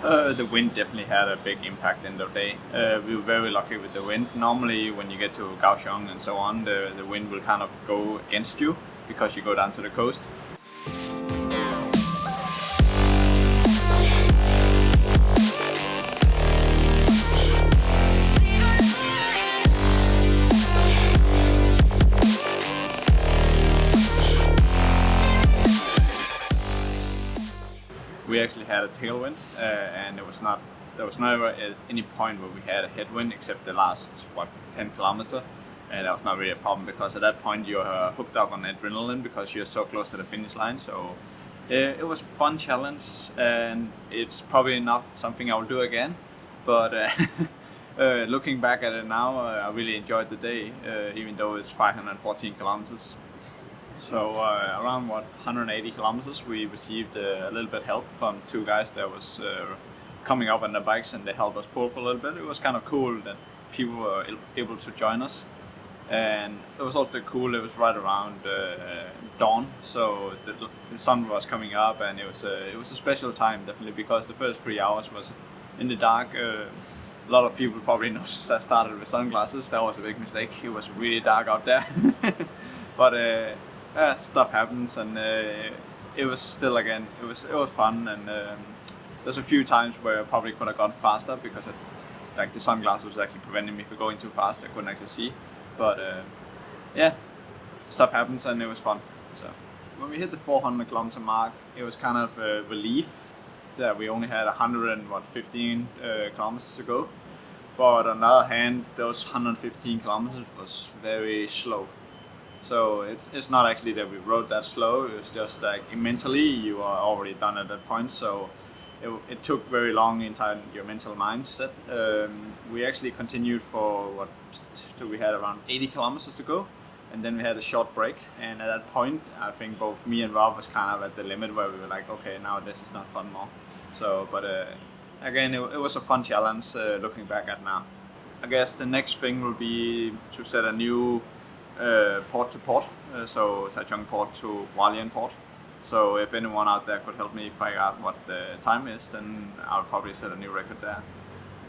The wind definitely had a big impact in the day. We were very lucky with the wind. Normally, when you get to Kaohsiung and so on, the wind will kind of go against you because you go down to the coast. We actually had a tailwind, and there was never at any point where we had a headwind except the last 10 kilometers, and that was not really a problem because at that point you're hooked up on adrenaline because you're so close to the finish line. So it was a fun challenge, and it's probably not something I will do again, but looking back at it now, I really enjoyed the day, even though it's 514 kilometers. So around 180 kilometers, we received a little bit help from two guys that was coming up on their bikes, and they helped us pull for a little bit. It was kind of cool that people were able to join us, and it was also cool. It was right around dawn, so the sun was coming up, and it was a special time definitely because the first 3 hours was in the dark. A lot of people probably noticed I started with sunglasses. That was a big mistake. It was really dark out there, but. Stuff happens, and it was still it was fun, and there's a few times where I probably could have gone faster because the sunglasses was actually preventing me from going too fast. I couldn't actually see, but stuff happens, and it was fun. So when we hit the 400 kilometer mark, it was kind of a relief that we only had 115 kilometers to go, but on the other hand, those 115 kilometers was very slow. So it's not actually that we rode that slow, it was just mentally you are already done at that point, so it took very long inside your mental mindset. We actually continued for we had around 80 kilometers to go, and then we had a short break, and at that point I think both me and Rob was kind of at the limit where we were like, okay, now this is not fun more. So, but again, it was a fun challenge looking back at now. I guess the next thing will be to set a new port to port, so Taichung port to Hualien port. So if anyone out there could help me figure out what the time is, then I'll probably set a new record there.